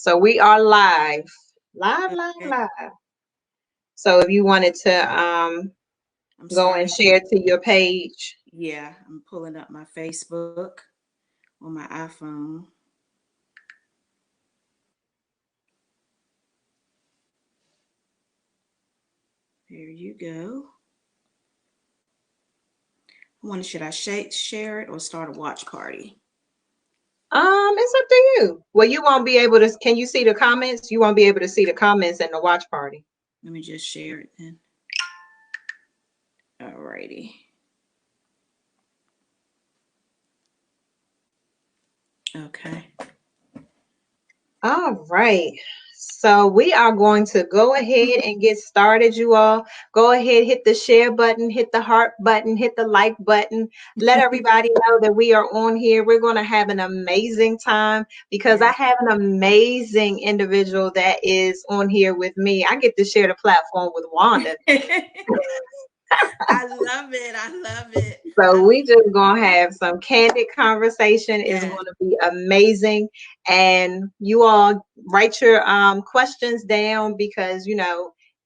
So we are live, live, live, Okay. live. So if you wanted to I'm go and starting. share to your page. Yeah, I'm pulling up my Facebook on my iPhone. There you go. Should I share it or start a watch party? It's up to you. Well, you won't be able to. Can you see the comments? You won't be able to see the comments in the watch party. Let me just share it then. Alrighty. Okay. All right. So we are going to go ahead and get started, you all. Go ahead, hit the share button, hit the heart button, hit the like button. Let everybody know that we are on here. We're going to have an amazing time because I Yeah. have an amazing individual that is on here with me. I get to share the platform with Wanda. I love it. I love it. So I we just gonna have some candid conversation. It's yeah. gonna be amazing. And you all write your questions down because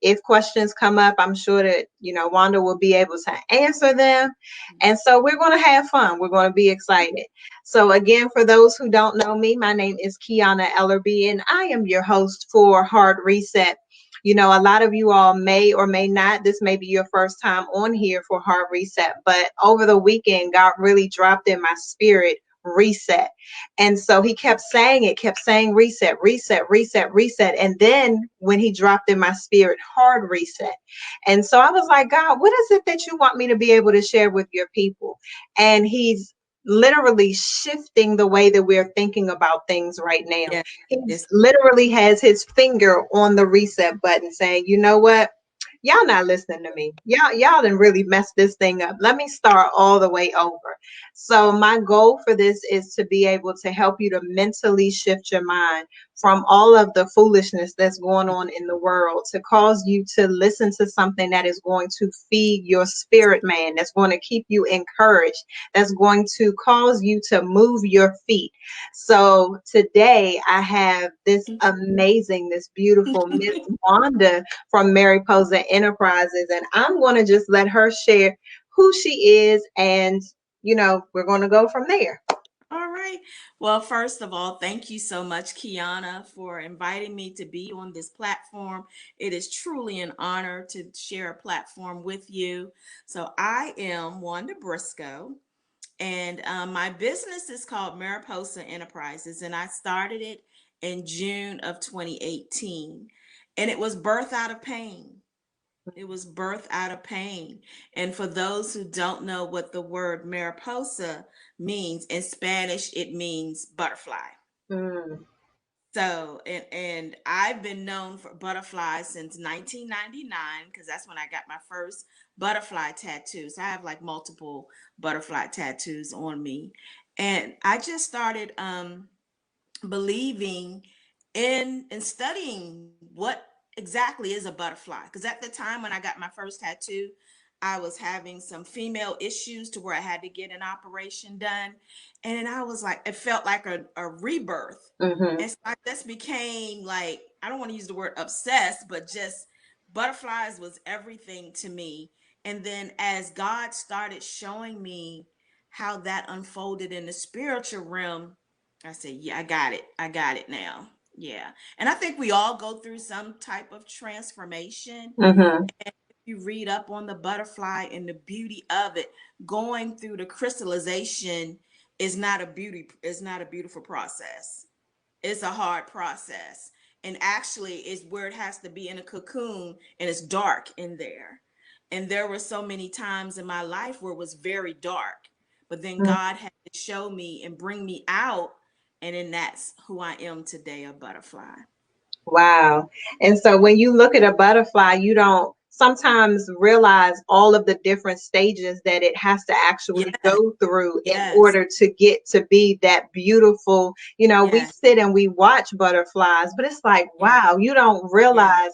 if questions come up, I'm sure that Wanda will be able to answer them. And so we're gonna have fun. We're gonna be excited. So again, for those who don't know me, my name is Keona Ellerbe, and I am your host for Hard Reset. A lot of you all may or may not, this may be your first time on here for Hard Reset, but over the weekend, God really dropped in my spirit reset. And so he kept saying it, kept saying reset, reset, reset, reset. And then when he dropped in my spirit, hard reset. And so I was like, God, what is it that you want me to be able to share with your people? And he's literally shifting the way that we're thinking about things right now. Yeah. He's Yes. literally has his finger on the reset button saying, you know what? Y'all not listening to me. Y'all didn't really mess this thing up. Let me start all the way over. So my goal for this is to be able to help you to mentally shift your mind from all of the foolishness that's going on in the world to cause you to listen to something that is going to feed your spirit, man, that's going to keep you encouraged, that's going to cause you to move your feet. So today I have this amazing, this beautiful Miss Wanda from Mariposa Enterprises, and I'm going to just let her share who she is, and we're going to go from there. All right. Well, first of all, thank you so much, Kiana, for inviting me to be on this platform. It is truly an honor to share a platform with you. So, I am Wanda Briscoe, and my business is called Mariposa Enterprises, and I started it in June of 2018. And it was birth out of pain. It was birth out of pain. And for those who don't know what the word mariposa means, in Spanish, it means butterfly. Mm. So, and I've been known for butterflies since 1999 because that's when I got my first butterfly tattoo. So I have like multiple butterfly tattoos on me. And I just started believing in and studying what exactly is a butterfly, because at the time when I got my first tattoo, I was having some female issues to where I had to get an operation done. And then I was like, it felt like a rebirth. Mm-hmm. And so I just became like, I don't want to use the word obsessed, but just butterflies was everything to me. And then as God started showing me how that unfolded in the spiritual realm, I said, yeah, I got it. I got it now. Yeah. And I think we all go through some type of transformation. Mm-hmm. And if you read up on the butterfly and the beauty of it, going through the crystallization is not a beautiful process. It's a hard process. And actually it's where it has to be in a cocoon and it's dark in there. And there were so many times in my life where it was very dark. But then God had to show me and bring me out. And then that's who I am today, a butterfly. Wow. And so when you look at a butterfly, you don't sometimes realize all of the different stages that it has to actually Yes, go through in yes, order to get to be that beautiful. We yes, sit and we watch butterflies, but it's like, yeah, wow, you don't yeah, realize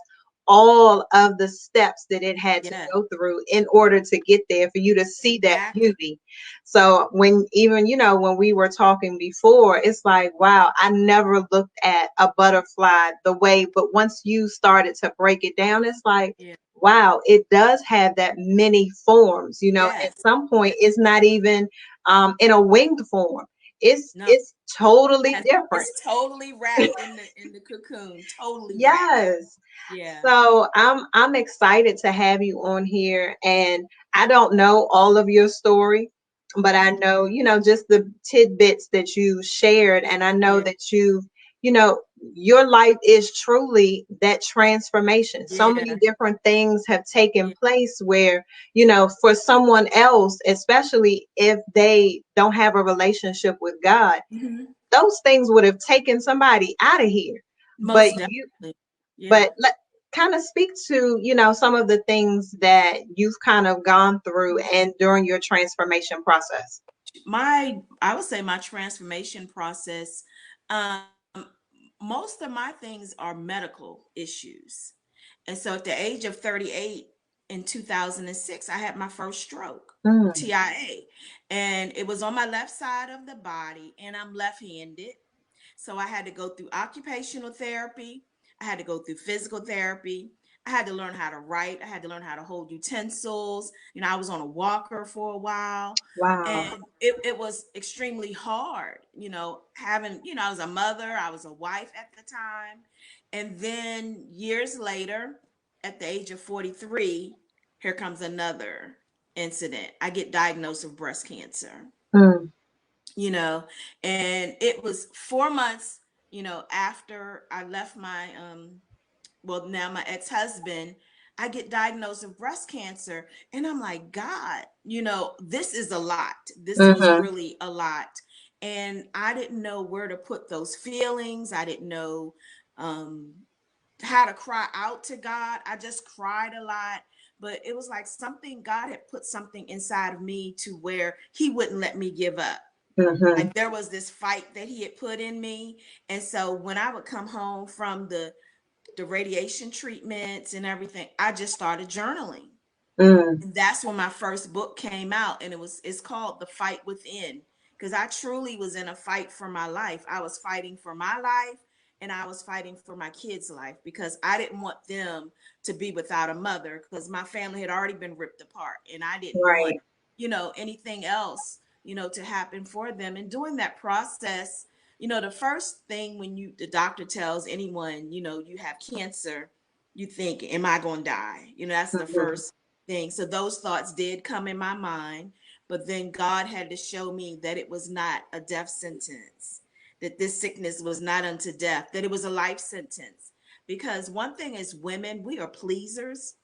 all of the steps that it had to Yeah, go through in order to get there for you to see that exactly. beauty. So when even, when we were talking before, it's like, wow, I never looked at a butterfly the way, but once you started to break it down, it's like, Yeah. wow, it does have that many forms, at Yes. some point Yes. it's not even in a winged form. It's No. it's totally Has different. it's totally wrapped in the cocoon, totally wrapped. Yes. Yeah. So I'm excited to have you on here, and I don't know all of your story, but I Mhm. know, just the tidbits that you shared, and I know Yeah. that you know, your life is truly that transformation. So many Yeah. different things have taken Yeah. place where, for someone else, especially if they don't have a relationship with God, Hmm. those things would have taken somebody out of here. But Most you definitely. Yeah. but let kind of speak to, some of the things that you've kind of gone through and during your transformation process. I would say my transformation process, um, most of my things are medical issues. And so at the age of 38 in 2006, I had my first stroke, Mm, TIA. And it was on my left side of the body, and I'm left-handed. So I had to go through occupational therapy. I had to go through physical therapy. I had to learn how to write. I had to learn how to hold utensils. I was on a walker for a while. wow. And it was extremely hard, I was a mother, I was a wife at the time. And then years later, at the age of 43, here comes another incident. I get diagnosed with breast cancer, Mm, you know, and it was 4 months, after I left now my ex-husband. I get diagnosed with breast cancer, and I'm like, God, this is a lot. This was mm-hmm, really a lot. And I didn't know where to put those feelings. I didn't know um, how to cry out to God. I just cried a lot. But it was like something, God had put something inside of me to where He wouldn't let me give up. mm-hmm, Like there was this fight that He had put in me. And so when I would come home from the radiation treatments and everything, I just started journaling. mm, And that's when my first book came out, and it's called The Fight Within, because I truly was in a fight for my life. I was fighting for my life, and I was fighting for my kids' life, because I didn't want them to be without a mother, because my family had already been ripped apart, and I didn't want, right. anything else, to happen for them. And during that process, the first thing when the doctor tells anyone, you have cancer, you think, am I going to die? That's the Mm-hmm, first thing. So those thoughts did come in my mind, but then God had to show me that it was not a death sentence, that this sickness was not unto death, that it was a life sentence. Because one thing is, women, we are pleasers,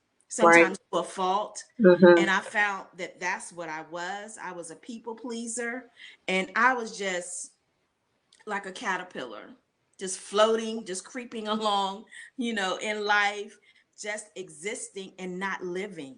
right. sometimes to a fault. Mm-hmm, And I found that that's what I was. I was a people pleaser, and I was just like a caterpillar, just floating, just creeping along, in life, just existing and not living.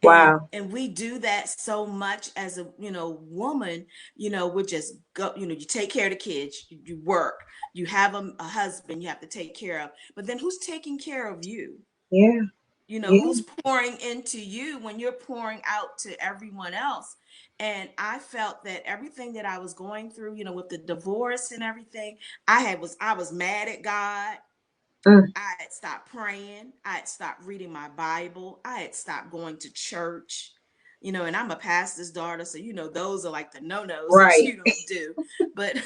wow. And we do that so much as a woman. We just go, you take care of the kids, you work, you have a husband you have to take care of, but then who's taking care of you? Yeah. Yeah. Who's pouring into you when you're pouring out to everyone else? And I felt that everything that I was going through, with the divorce and everything, I was mad at God. Mm, I had stopped praying. I had stopped reading my Bible. I had stopped going to church. And I'm a pastor's daughter, so those are like the no-nos that right. you don't do. But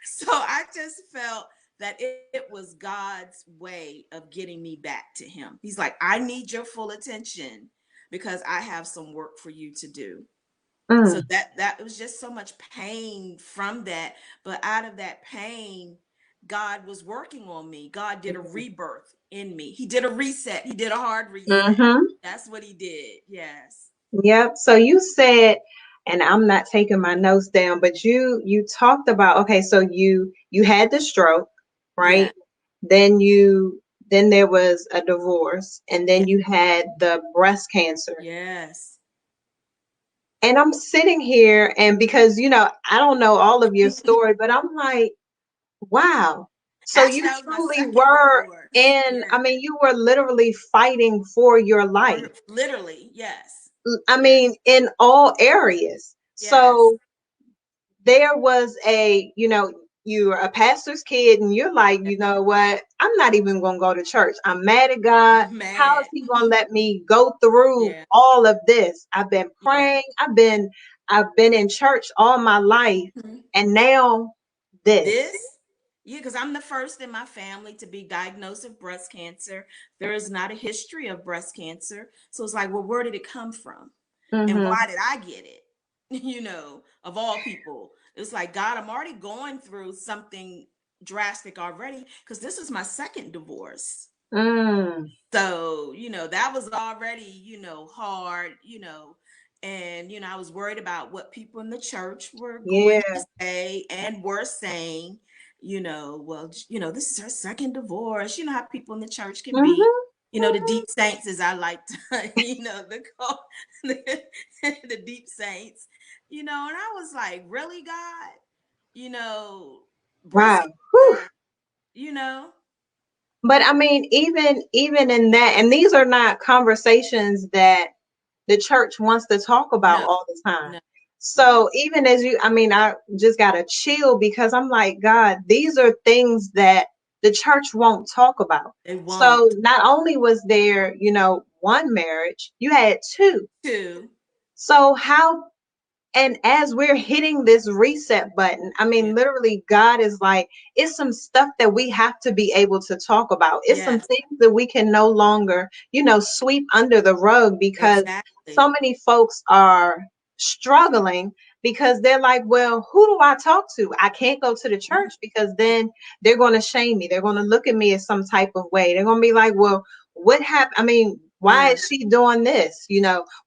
so I just felt that it was God's way of getting me back to Him. He's like, I need your full attention because I have some work for you to do. So Mm, that was just so much pain from that. But out of that pain, God was working on me. God did a rebirth in me. He did a reset. He did a hard reset. mm-hmm. That's what He did. Yes. Yep. So you said, and I'm not taking my notes down, but you talked about, okay, so you had the stroke, Yeah. right? Then there was a divorce, and Yeah. then you had the breast cancer. Yes. And I'm sitting here, and because I don't know all of your story, but I'm like, wow. So Actually, you that was my truly second were divorce. in, Yeah. I mean, you were literally fighting for your life. Literally, yes. I Yes. mean, in all areas. Yes. So there was you're a pastor's kid and you're like, you know what? I'm not even going to go to church. I'm mad at God. How is Mad. he going to let me go through Yeah. all of this? I've been Yeah. praying. I've been in church all my life. Mhm. And now this. This, yeah, because I'm the first in my family to be diagnosed with breast cancer. There is not a history of breast cancer. So it's like, well, where did it come from? And Hmm. why did I get it? Of all people. It's like, God, I'm already going through something drastic already because this is my second divorce. Mm, So, that was already, hard, and, I was worried about what people in the church were going yeah. to say and were saying, well, this is her second divorce. You know how people in the church can be, Hmm. the Hmm. deep saints, as I like to, the, the, the deep saints, and I was like, really, God, you know, breast Wow. Whew. cancer, you know, But I mean, even in that, and these are not conversations that the church wants to talk about no, all the time. no, no, So even as I mean, I just got to chill because I'm like, God, these are things that the church won't talk about. they won't. So not only was there, one marriage, you had two. Two. So how and as we're hitting this reset button, I Yeah. mean, literally, God is like, it's some stuff that we have to be able to talk about. It's some Yes, things that we can no longer, sweep under the rug because so exactly. many folks are struggling because they're like, well, who do I talk to? I can't go to the Mhm. church because then they're going to shame me. They're going to look at me as some type of way. They're going to be like, well, what happened? I mean, why Yeah. is she doing this?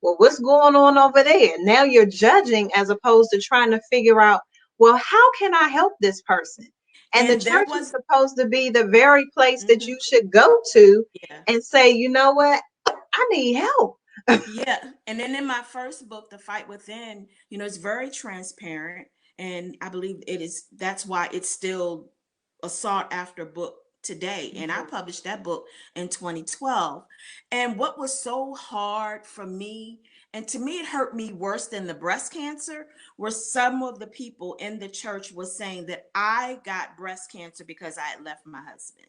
Well, what's going on over there? Now you're judging as opposed to trying to figure out, well, how can I help this person? And the And there church is was, supposed to be the very place that mhm, you should go to yeah. and say, you know what? I need help. Yeah. And then in my first book, The Fight Within, it's very transparent. And I believe that's why it's still a sought after book today. And I Mhm. published that book in 2012. And what was so hard for me, and to me, it hurt me worse than the breast cancer, were some of the people in the church was saying that I got breast cancer because I had left my husband.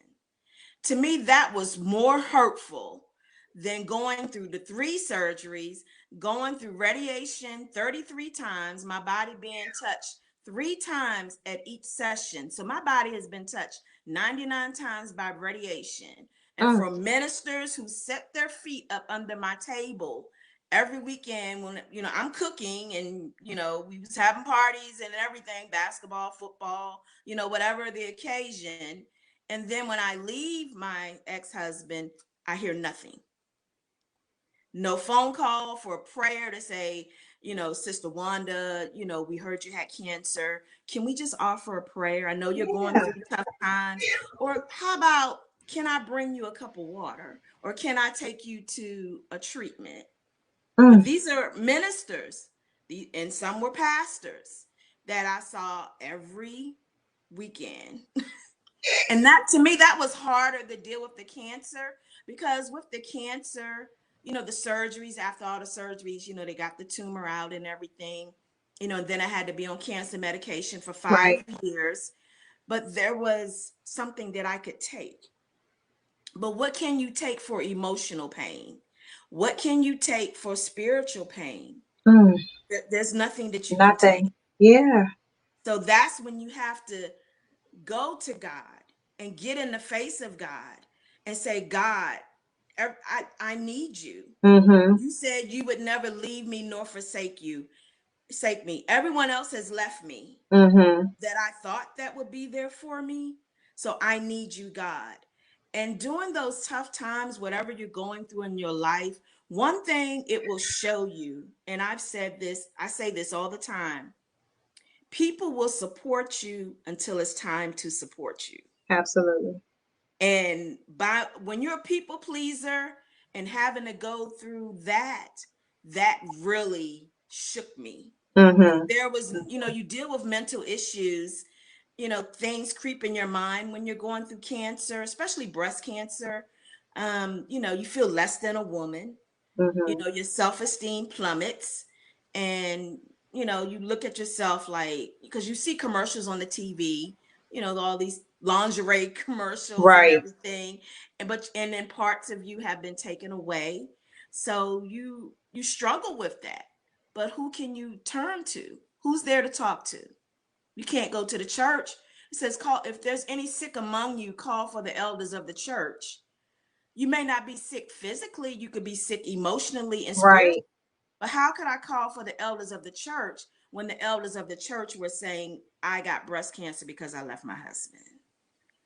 To me, that was more hurtful than going through the three surgeries, going through radiation 33 times, my body being touched 3 times at each session. So my body has been touched 99 times by radiation. And Mm, for ministers who set their feet up under my table every weekend when I'm cooking and we was having parties and everything, basketball, football, whatever the occasion, and then when I leave my ex-husband, I hear nothing. No phone call for a prayer to say, Sister Wanda, we heard you had cancer. Can we just offer a prayer? I know you're going yeah. through tough times. Or how about, can I bring you a cup of water? Or can I take you to a treatment? But Mm, these are ministers, and some were pastors that I saw every weekend. And that, to me, that was harder to deal with the cancer, because with the cancer, the surgeries, after all the surgeries, they got the tumor out and everything, and then I had to be on cancer medication for right. 5 years. But there was something that I could take. But what can you take for emotional pain? What can you take for spiritual pain? Mm, There's nothing that you can take. nothing. Yeah. So that's when you have to go to God and get in the face of God and say, God, I need you. Mm-hmm. You said you would never leave me nor forsake me. Everyone else has left me Mm-hmm. that I thought that would be there for me. So I need you, God. And during those tough times, whatever you're going through in your life, one thing it will show you, and I say this all the time: people will support you until it's time to support you. Absolutely. And when you're a people pleaser and having to go through that really shook me. Mm-hmm. There was, you deal with mental issues, things creep in your mind when you're going through cancer, especially breast cancer. You feel less than a woman. Mm-hmm. Your self-esteem plummets, and you look at yourself like, because you see commercials on the TV, all these lingerie commercials and Right. everything, and then parts of you have been taken away. So you struggle with that. But who can you turn to? Who's there to talk to? You can't go to the church. It says, call, if there's any sick among you, call for the elders of the church. You may not be sick physically, you could be sick emotionally and spiritually. Right. But how could I call for the elders of the church when the elders of the church were saying, I got breast cancer because I left my husband?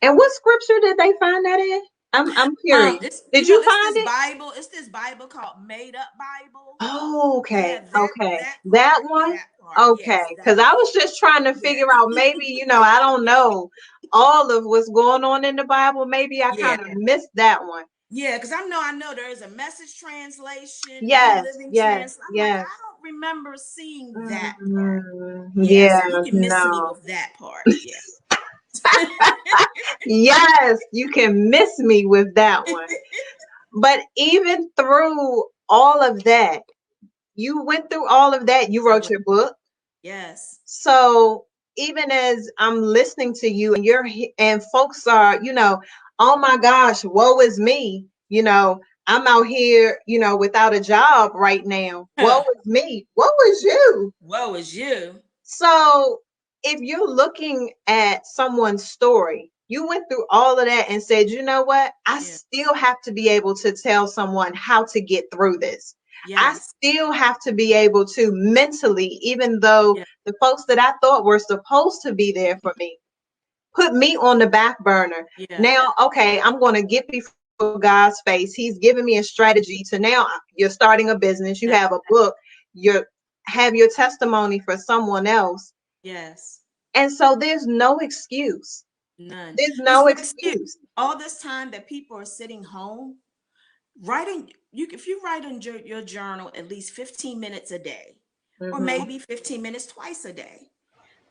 And what scripture did they find that in? I'm curious. It's Did you it's find this it? Bible, called Made Up Bible. Oh, okay. Yeah, Okay. that That part, one? Okay. yes, Because that I one, was just trying to figure yes, out maybe, I don't know all of what's going on in the Bible. Maybe I yeah. kind of missed that one. Yeah, because I know there is a Message translation, New Yes, Living yes, Translation. I'm like, I yes. don't remember seeing that part. Yeah, Yeah, so you can miss me no. with that part. Yeah. Yes, you can miss me with that one. But even through all of that, you went through all of that, you I wrote went, your book. yes. So even as I'm listening to you and and folks are, oh my gosh, woe is me, I'm out here, without a job right now. Woe is me. Woe is you. Woe is you. So if you're looking at someone's story, you went through all of that and said, you know what? I Yeah. still have to be able to tell someone how to get through this. I Yes. still have to be able to mentally, even though Yeah. the folks that I thought were supposed to be there for me, put me on the back burner. Yeah. Now, okay, I'm going to get before God's face. He's giving me a strategy to now you're starting a business, you That, have a book, you have your testimony for someone else. yes. And so there's no excuse. None. There's There's no no excuse. excuse. All this time that people are sitting home, writing, if you write in your journal at least 15 minutes a day, or Hmm. maybe 15 minutes twice a day,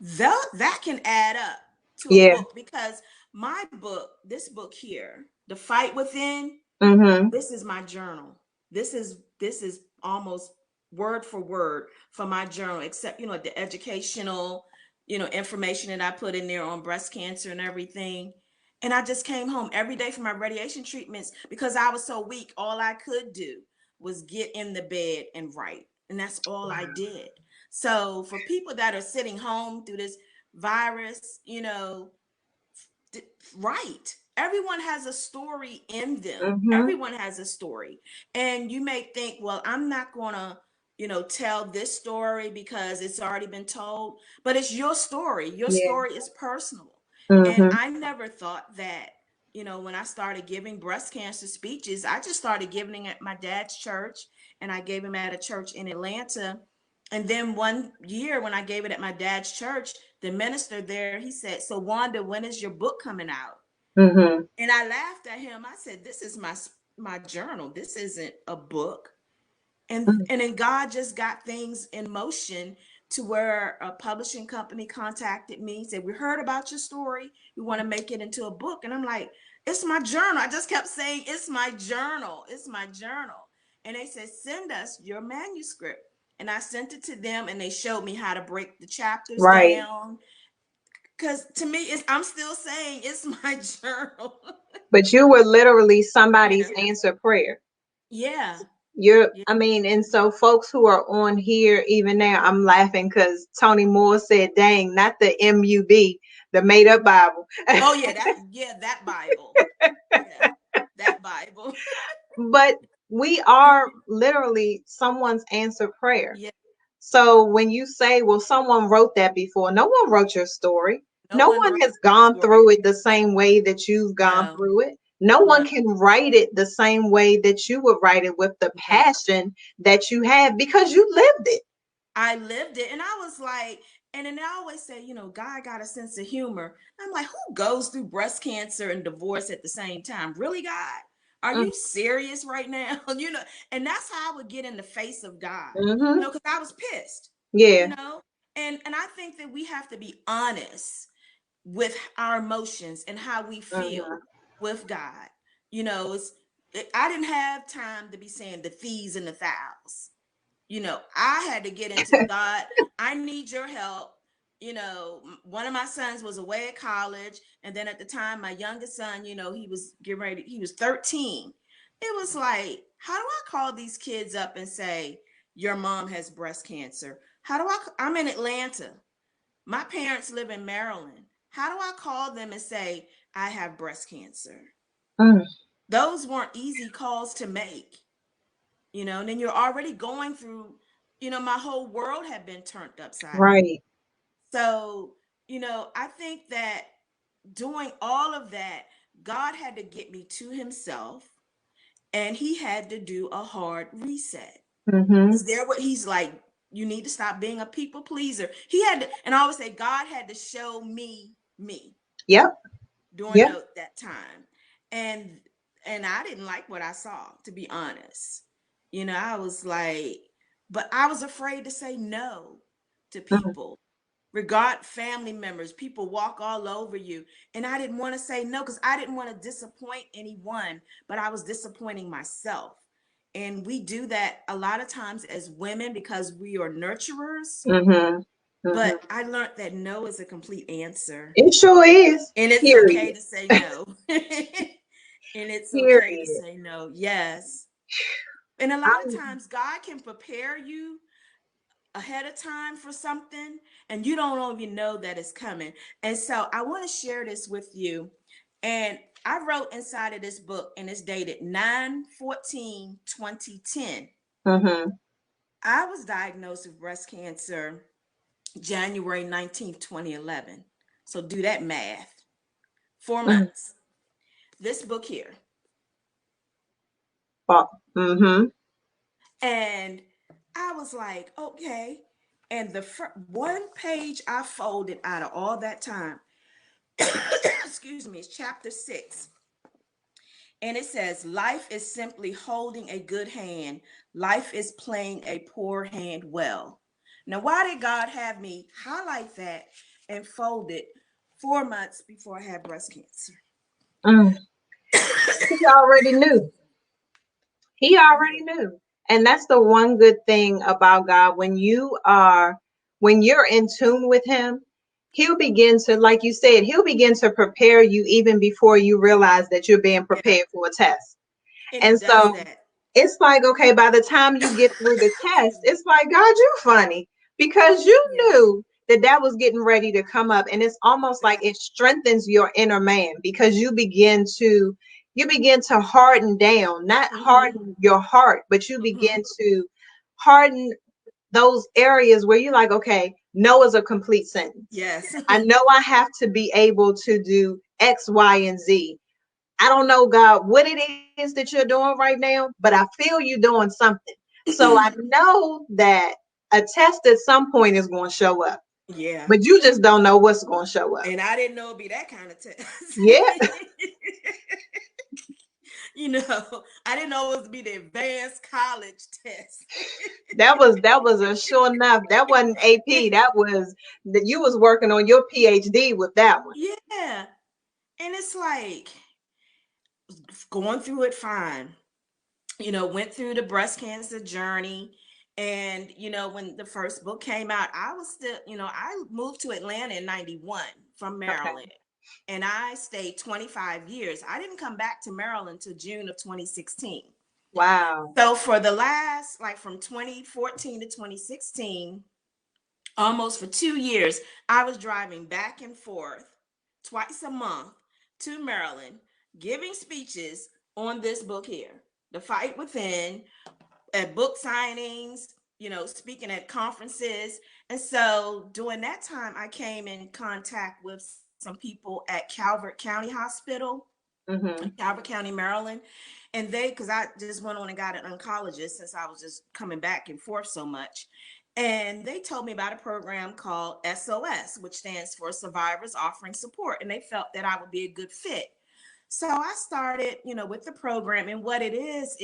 that can add up to a Yeah. book. Because my book, this book here, The Fight Within, Hmm. this is my journal. This is almost word for word from my journal, except the educational information that I put in there on breast cancer and everything. And I just came home every day from my radiation treatments because I was so weak. All I could do was get in the bed and write, and that's all I did. So for people that are sitting home through this virus, right, everyone has a story in them. Hmm. Everyone has a story. And you may think, well, I'm not going to tell this story because it's already been told, but it's your story. Your Yeah. story is personal. And Hmm. I never thought that, when I started giving breast cancer speeches, I just started giving at my dad's church, and I gave them at a church in Atlanta. And then one year when I gave it at my dad's church, the minister there, he said, "So Wanda, when is your book coming out?" Hmm. And I laughed at him. I said, "This is my journal. This isn't a book." And then God just got things in motion to where a publishing company contacted me, said, "We heard about your story. We want to make it into a book." And I'm like, "It's my journal." I just kept saying, "It's my journal. It's my journal." And they said, "Send us your manuscript." And I sent it to them, and they showed me how to break the chapters Right. down. Because to me, I'm still saying it's my journal. But you were literally somebody's Yeah. answered prayer. Yeah. Yeah. I mean, and so folks who are on here even now, I'm laughing because Tony Moore said, dang, not the MUB, the made up Bible. Oh yeah, that Bible. Yeah, that Bible. But we are literally someone's answered prayer. Yeah, So when you say, well, someone wrote that before, no one wrote your story. no No one one wrote has my gone story. through it the same way that you've gone No, through it. No no, one can write it the same way that you would write it with the no. passion that you have because you lived it. I lived it, and I was like, and then I always say, God got a sense of humor. I'm like, who goes through breast cancer and divorce at the same time? Really, God? Are you serious right now? And that's how I would get in the face of God, Mm-hmm. because I was pissed, you Yeah. know. And I think that we have to be honest. with our emotions and how we feel Mm-hmm. with God. I didn't have time to be saying the these and the thous. I had to get into God. I need your help. One of my sons was away at college, and then at the time, my youngest son, he was getting ready. He was 13. It was like, how do I call these kids up and say your mom has breast cancer? How do I? I'm in Atlanta. My parents live in Maryland. How do I call them and say I have breast cancer? Mm. Those weren't easy calls to make. And then you're already going through, my whole world had been turned upside down. Right. So, I think that doing all of that, God had to get me to himself, and he had to do a hard reset. Mm-hmm. Because what he's like, you need to stop being a people pleaser. He had to, and I always say, God had to show me Yep. during Yep. that time. And I didn't like what I saw, to be honest. I was like, but I was afraid to say no to Mm. people. Regard family members, people walk all over you. And I didn't want to say no because I didn't want to disappoint anyone, but I was disappointing myself. And we do that a lot of times as women because we are nurturers. Mm-hmm. Mm-hmm. But I learned that no is a complete answer. It sure is. And it's okay Period. to say no. And it's okay to Period. say no. Yes. And a lot of I'm, times God can prepare you ahead of time for something and you don't even know that it's coming. And so I want to share this with you. And I wrote inside of this book, and it's dated 9/14/2010. mm-hmm. I was diagnosed with breast cancer January 19th, 2011. So do that math. 4 months. This book here. Mm-hmm. And I was like, okay. And the one page I folded out of all that time, excuse me, is chapter 6. And it says, life is simply holding a good hand. Life is playing a poor hand well. Now, why did God have me highlight that and fold it 4 months before I had breast cancer? Mm. He already knew. He He already knew. knew. And that's the one good thing about God. When you're in tune with him, he'll begin to, like you said, he'll begin to prepare you even before you realize that you're being Yeah. prepared for a test. And he And does so that. it's like, okay, by the time you get through the test, Excuse me. it's like, God, you funny because you Yes, knew that was getting ready to come up. And it's almost like it exactly. strengthens your inner man because you begin to harden down, not Mm-hmm. harden your heart, but you Mm-hmm. begin to harden those areas where you're like, okay, no is a complete sentence. Yes. I know I have to be able to do X, Y, and Z. I don't know, God, what it is that you're doing right now, but I feel you doing something. So I know that a test at some point is going to show up, Yeah. but you just don't know what's going to show up. And I didn't know it'd be that kind of test. Yeah, I didn't know it was be the advanced college test. that was a sure enough. That wasn't AP. That was that you was working on your PhD with that one. Yeah. And it's like going through it fine. Went through the breast cancer journey. And, when the first book came out, I was still, I moved to Atlanta in 91 from Okay. Maryland. And I stayed 25 years. I didn't come back to Maryland till June of 2016. Wow. So for the last, like from 2014 to 2016, almost for 2 years, I was driving back and forth twice a month to Maryland, giving speeches on this book here, The Fight Within, at book signings, speaking at conferences. And so during that time, I came in contact with some people at Calvert County Hospital, Mm-hmm. Calvert County, Maryland. And because I just went on and got an oncologist since I was just coming back and forth so much. And they told me about a program called SOS, which stands for Survivors Offering Support. And they felt that I would be a good fit. So I started, with the program. And what it is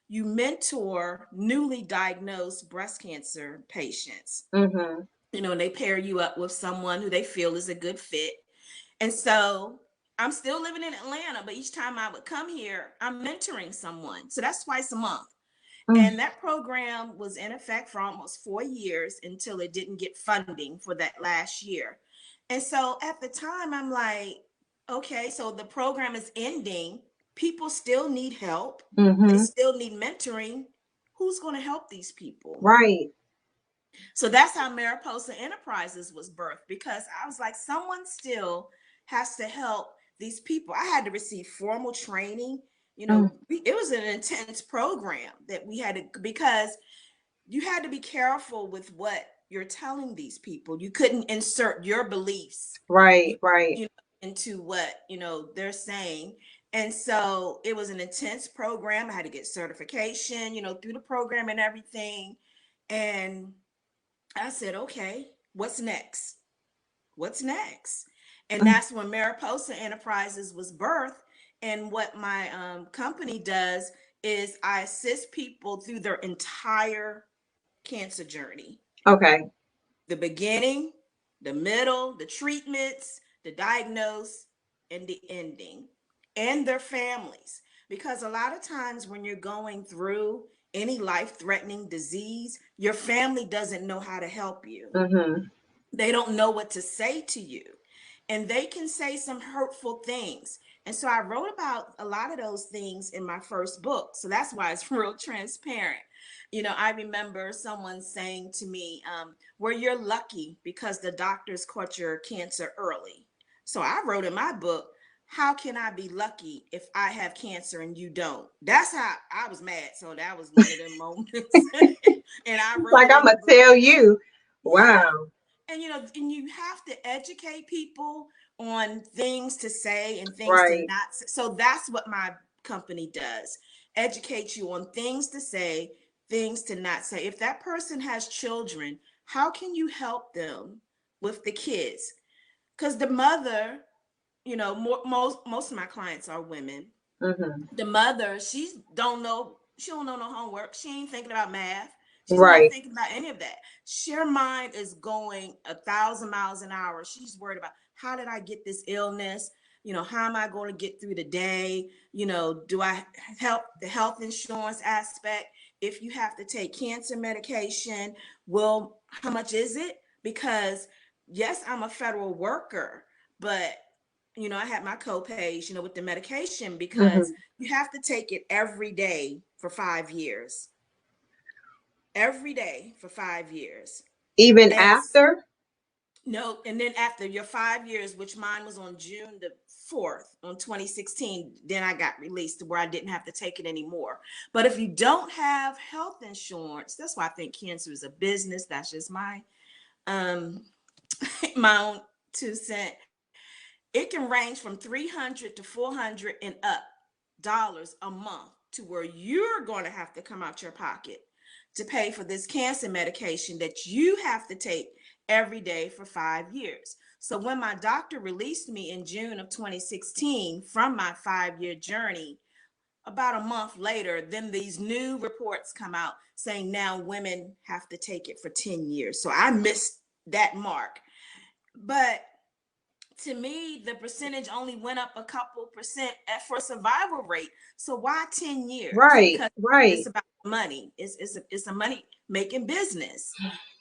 you mentor newly diagnosed breast cancer patients, Mm-hmm. and they pair you up with someone who they feel is a good fit. And so I'm still living in Atlanta, but each time I would come here, I'm mentoring someone. So that's twice a month. Mm. And that program was in effect for almost 4 years until it didn't get funding for that last year. And so at the time, I'm like, okay, so the program is ending. People still need help. They Mm-hmm. still need mentoring. Who's going to help these people? Right. So that's how Mariposa Enterprises was birthed, because I was like, someone still has to help these people. I had to receive formal training. Mm. It was an intense program that we had to, because you had to be careful with what you're telling these people. You couldn't insert your beliefs, you, Right. Right. into what, they're saying. And so it was an intense program. I had to get certification, through the program and everything. And I said, okay, what's next? What's next? And Mm. that's when Mariposa Enterprises was birthed. And what my company does is I assist people through their entire cancer journey: Okay. the beginning, the middle, the treatments, the diagnose, and the ending, and their families. Because a lot of times when you're going through any life threatening disease, your family doesn't know how to help you. Mm-hmm. They don't know what to say to you, and they can say some hurtful things. And so I wrote about a lot of those things in my first book, so that's why it's real transparent. I remember someone saying to me, well, you're lucky because the doctors caught your cancer early. So I wrote in my book, how can I be lucky if I have cancer and you don't? That's how I was mad. So that was one of them moments. And I wrote Like it I'm in the gonna book. tell you. Yeah. Wow. And you have to educate people on things to say and things to Right. not say. So that's what my company does: educate you on things to say, things to not say. If that person has children, how can you help them with the kids? Because the mother, most of my clients are women. Mm-hmm. The mother, she don't know no homework. She ain't thinking about math. She's not Right. thinking about any of that. Her mind is going 1,000 miles an hour. She's worried about, how did I get this illness? How am I going to get through the day? Do I help the health insurance aspect? If you have to take cancer medication, well, how much is it? Because yes, I'm a federal worker, but I had my co-pays, with the medication, because Mm-hmm. you have to take it every day for 5 years. Every day for 5 years. Even And after. no, and then after your 5 years, which mine was on June the 4th on 2016, then I got released to where I didn't have to take it anymore. But if you don't have health insurance, that's why I think cancer is a business. That's just my um my own 2 cent. It can range from 300 to 400 and up dollars a month, to where you're going to have to come out your pocket to pay for this cancer medication that you have to take every day for 5 years. So when my doctor released me in June of 2016 from my 5 year journey, about a month later, then these new reports come out saying now women have to take it for 10 years. So I missed that mark. But to me, the percentage only went up a couple percent for survival rate. So why 10 years? Right. Because it's Right. about money. It's a money making business.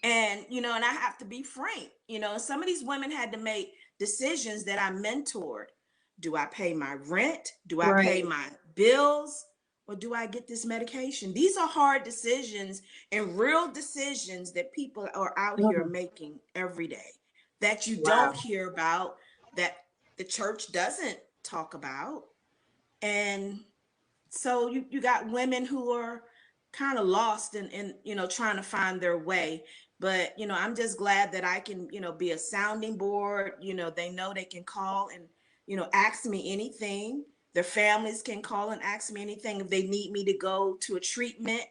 And, and I have to be frank, some of these women had to make decisions that I mentored. Do I pay my rent? Do I pay Right. my bills? Or do I get this medication? These are hard decisions and real decisions that people are out here Mm. making every day, that you don't Wow. hear about, that the church doesn't talk about. And so you got women who are kind of lost and trying to find their way. But I'm just glad that I can be a sounding board. They know they can call and ask me anything. Their families can call and ask me anything. If they need me to go to a treatment,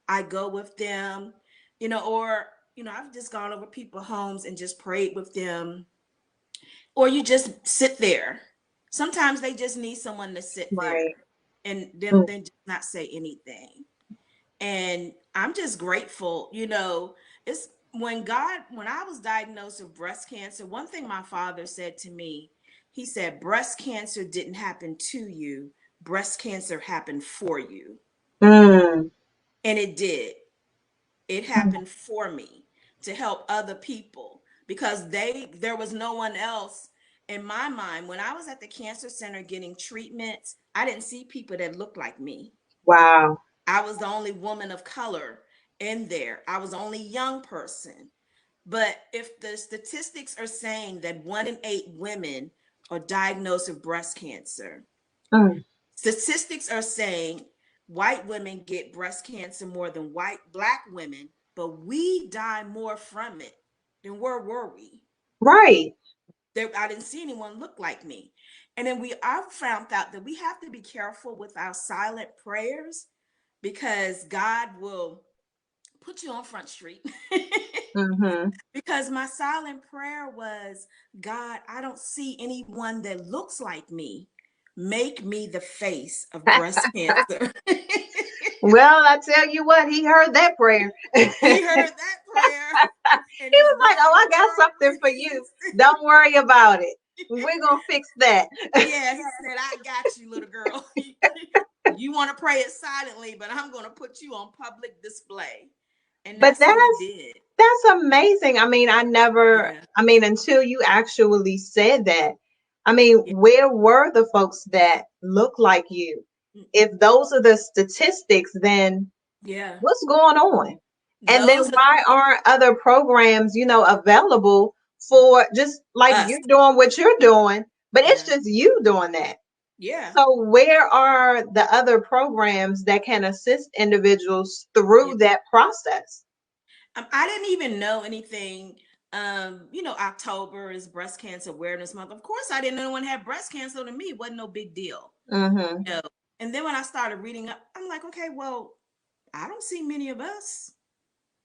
I go with them. Or I've just gone over people's homes and just prayed with them. Or you just sit there. Sometimes they just need someone to sit Right. there and them Mm. then just not say anything. And I'm just grateful. It's when I was diagnosed with breast cancer, one thing my father said to me, He said, breast cancer didn't happen to you, breast cancer happened for you. Mm. And it did. It happened for me to help other people because there was no one else in my mind. When I was at the cancer center getting treatments, I didn't see people that looked like me. Wow. I was the only woman of color in there. I was the only young person. But if the statistics are saying that 1 in 8 women are diagnosed with breast cancer, Mm. statistics are saying white women get breast cancer more than black women, but we die more from it. Then where were we? Right. There, I didn't see anyone look like me. And then I found out that we have to be careful with our silent prayers because God will put you on Front Street. Mm-hmm. Because my silent prayer was, God, I don't see anyone that looks like me. Make me the face of breast cancer. Well, I tell you what, he heard that prayer. He heard that prayer and He his was like, big "Oh, I got roaring something for you. Don't worry about it. We're gonna fix that." Yeah, he said, I got you, little girl. You want to pray it silently, but I'm going to put you on public display. And But that's what he that's did. that's amazing. I mean, Yeah. I mean, until you actually said that. I mean, Yeah. where were the folks that look like you? If those are the statistics, then Yeah. what's going on? And then Those are why aren't other programs, available for just like us. you're doing what you're doing, but it's Yeah. just you doing that. Yeah. So where are the other programs that can assist individuals Yeah. through that process? I didn't even know anything. October is Breast Cancer Awareness Month. Of course, I didn't know anyone had breast cancer. To me, it wasn't no big deal. Mm-hmm. No. And then when I started reading up, I'm like, okay, well, I don't see many of us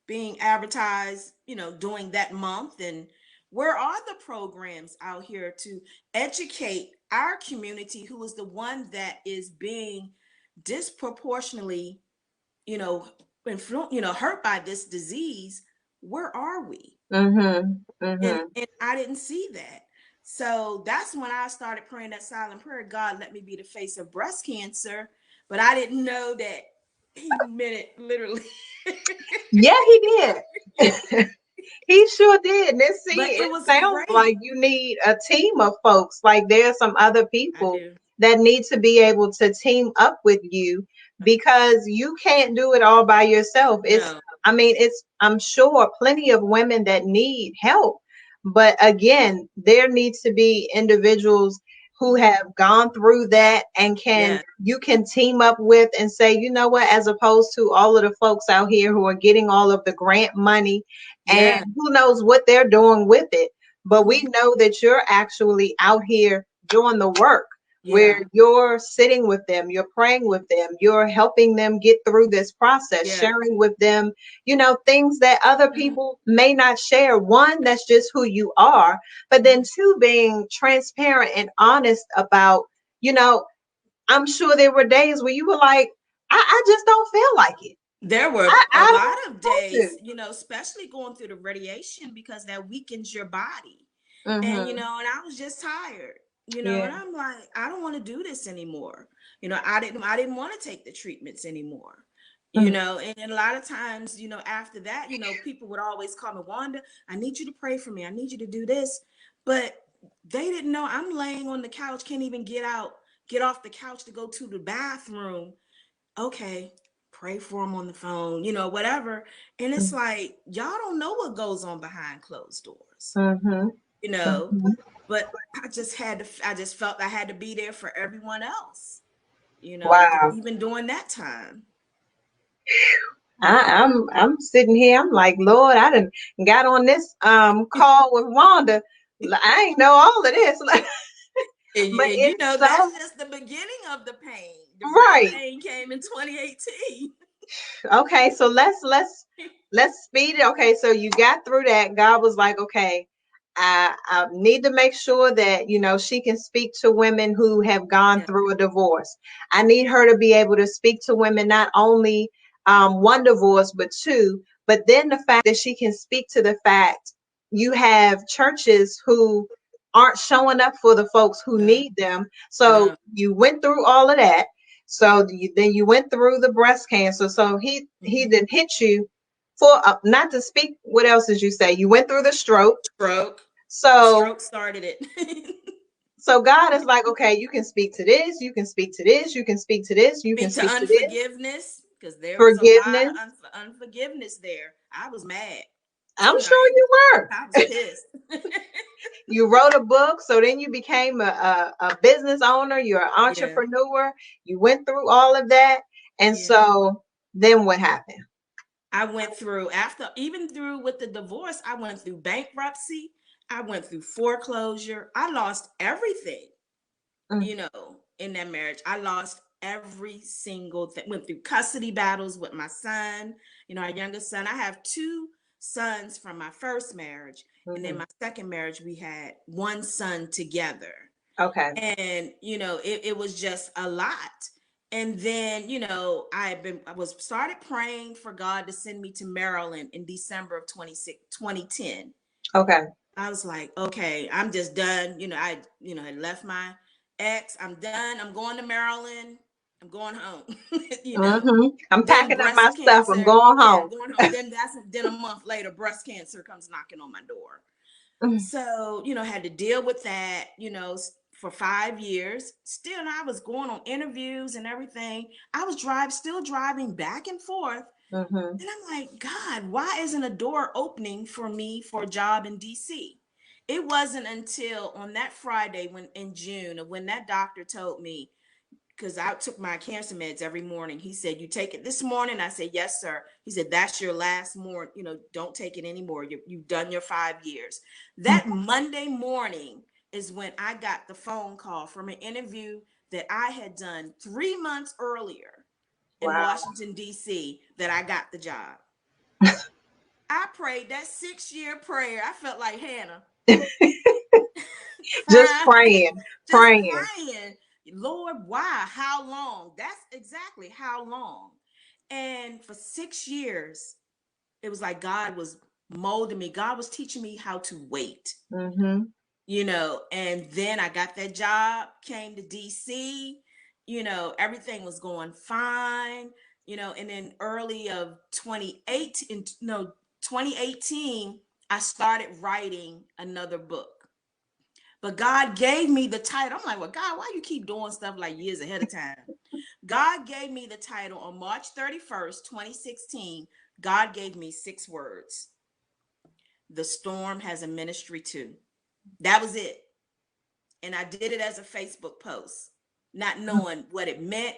being advertised, during that month. And where are the programs out here to educate our community who is the one that is being disproportionately, you know, hurt by this disease? Where are we? Mm-hmm. And Mm-hmm. and I didn't see that. So that's when I started praying that silent prayer. God, let me be the face of breast cancer. But I didn't know that he meant it literally. Yeah, he did. He sure did. And see, But it it was sounds great. like you need a team of folks. Like there's some other I people do. that need to be able to team up with you because you can't do it all by yourself. No. I'm sure plenty of women that need help. But again, there needs to be individuals who have gone through that and Yeah. you can team up with and say, you know what, as opposed to all of the folks out here who are getting all of the grant money and Yeah. who knows what they're doing with it. But we Mhm. know that you're actually out here doing the work where Yeah. you're sitting with them, you're praying with them, you're helping them get through this process, Yeah. sharing with them, things that other Mhm. people may not share. One, that's just who you are. But then Mhm. two, being transparent and honest about, you know, I'm sure there were days where you were like, I just don't feel like it. There were a I lot of don't want days, especially going through the radiation because that weakens your body. to. And I was just tired, Yeah. and I'm like, I don't want to do this anymore. I didn't want to take the treatments anymore. Mm. And a lot of times, after that, people would always call me, Wanda, I need you to pray for me. I need you to do this. But they didn't know I'm laying on the couch, can't even get off the couch to go to the bathroom. Okay, pray for them on the phone, whatever. And it's Mm. like, y'all don't know what goes on behind closed doors, Mm-hmm. you know. Mm-hmm. But I just felt I had to be there for everyone else, Wow. even during that time. I'm sitting here. I'm like, Lord, I done got on this call with Wanda. I ain't know all of this. But And it's that's so just the beginning of the pain. The real right. pain came in 2018. Okay, so let's speed it. Okay, so you got through that. God was like, okay, I need to make sure that she can speak to women who have gone Yeah. through a divorce. I need her to be able to speak to women not only one divorce but two, but then the fact that she can speak to the fact you have churches who aren't showing up for the folks who No, need them. So no. you went through all of that. So then you went through the breast cancer. So he Hmm. didn't hit you for not to speak. What else did you say? You went through the stroke. Stroke. The So stroke started it. God is like, okay, you can speak to this, you can speak to this, you can speak to this, you can Speak to speak to this. unforgiveness, because there was a lot Forgiveness. of unforgiveness there. I was mad I'm sure tonight. you were. I was pissed. You wrote a book, so then you became a business owner, you're an Yeah, entrepreneur, you went through all of that. And yeah. so then what happened? I went through, after, even through with the divorce, I went through bankruptcy. I went through foreclosure. I lost everything, Mm, in that marriage. I lost every single thing. Went through custody battles with my son, our youngest son. I have two sons from my first marriage. And then mhm. my second marriage, we had one son together. Okay. And it was just a lot. And then I was started praying for God to send me to Maryland in December of 2010. Okay. I was like, okay, I'm just done. Had left my ex. I'm done. I'm going to Maryland. I'm going home. you know. I'm Then packing up my breast stuff. I'm cancer. going Yeah, home. going home. Then a month later, breast cancer comes knocking on my door. Mm, So, had to deal with that, for 5 years. Still, I was going on interviews and everything. I was still driving back and forth. mhm. And I'm like, God, why isn't a door opening for me for a job in DC? It wasn't until on that Friday, when in June, when that doctor told me, because I took my cancer meds every morning. He said, "You take it this morning?" I said, "Yes, sir." He said, "That's your last morning. Don't take it anymore. You've done your 5 years." Mm, That Monday morning is when I got the phone call from an interview that I had done 3 months earlier in wow. Washington, D.C., that I got the job. I prayed that 6-year prayer. I felt like Hannah, Just crying, praying, just praying. praying. Lord, why? How long? That's exactly how long. And for 6 years, it was like God was molding me. God was teaching me how to wait, Mhm. and then I got that job, came to DC, everything was going fine, and then early of 2018, no, 2018, I started writing another book. But God gave me the title. I'm like, well, God, why you keep doing stuff like years ahead of time? God gave me the title on March 31st, 2016. God gave me 6 words. The storm has a ministry too. That was it. And I did it as a Facebook post, not knowing what it meant.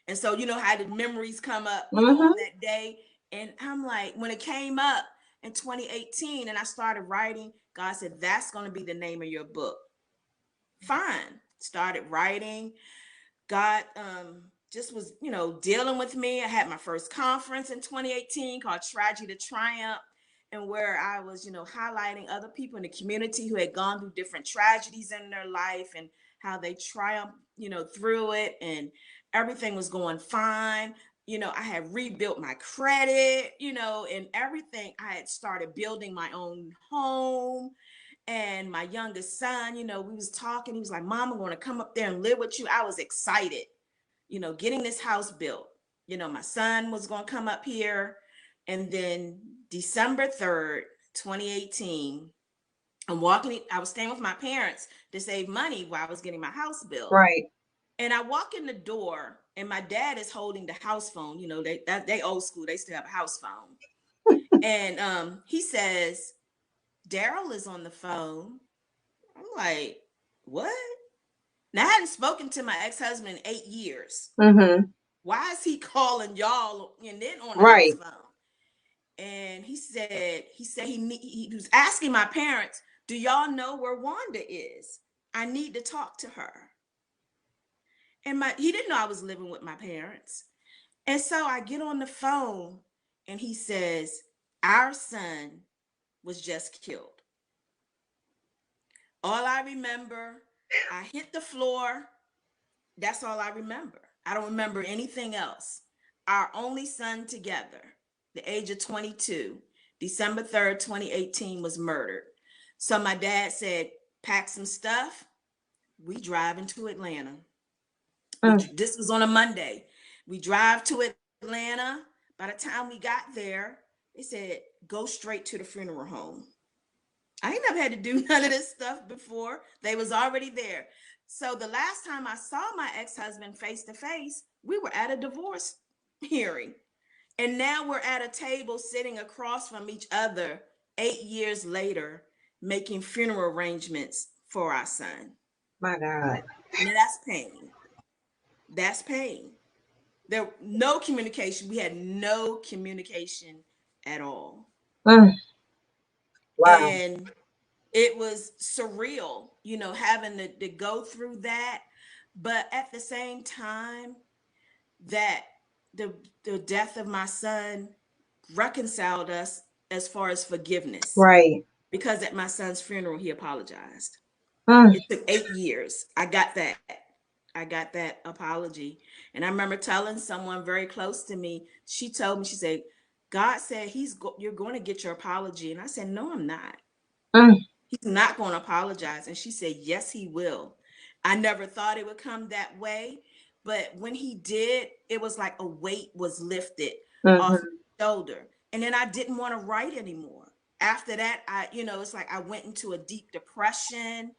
And so, how the memories come up, on Mhm. that day. And I'm like, when it came up in 2018 and I started writing, God said, that's going to be the name of your book. Fine. Started writing. God just was, dealing with me. I had my first conference in 2018 called Tragedy to Triumph, and where I was, highlighting other people in the community who had gone through different tragedies in their life and how they triumphed, through it, and everything was going fine. I had rebuilt my credit, and everything. I had started building my own home, and my youngest son, we was talking. He was like, "Mom, I'm going to come up there and live with you." I was excited, getting this house built. My son was going to come up here. And then December 3rd, 2018, I was staying with my parents to save money while I was getting my house built. Right. And I walk in the door and my dad is holding the house phone. They old school. They still have a house phone. And he says, "Daryl is on the phone." I'm like, "What?" Now, I hadn't spoken to my ex-husband in 8 years. Mhm. Why is he calling y'all and then on the house Right. phone? And he said he was asking my parents, "Do y'all know where Wanda is? I need to talk to her." And he didn't know I was living with my parents. And so I get on the phone and he says, "Our son was just killed." All I remember, I hit the floor. That's all I remember. I don't remember anything else. Our only son together, the age of 22, December 3rd, 2018, was murdered. So my dad said, pack some stuff. We drive into Atlanta. Mm. This was on a Monday. We drive to Atlanta. By the time we got there, they said, go straight to the funeral home. I ain't never had to do none of this stuff before. They was already there. So the last time I saw my ex-husband face to face, we were at a divorce hearing. And now we're at a table sitting across from each other 8 years later, making funeral arrangements for our son. My God. Now that's pain. That's pain. There no communication. We had no communication at all. Mm. Wow. And it was surreal, having to go through that. But at the same time, that the death of my son reconciled us as far as forgiveness. Right. Because at my son's funeral, he apologized. Mm. It took 8 years. I got that. I got that apology. And I remember telling someone very close to me, she told me, she said, God said you're going to get your apology. And I said, no, I'm not. Mm. He's not going to apologize. And she said, yes, he will. I never thought it would come that way. But when he did, it was like a weight was lifted off Mm-hmm. my shoulder. And then I didn't want to write anymore. After that, it's like I went into a deep depression.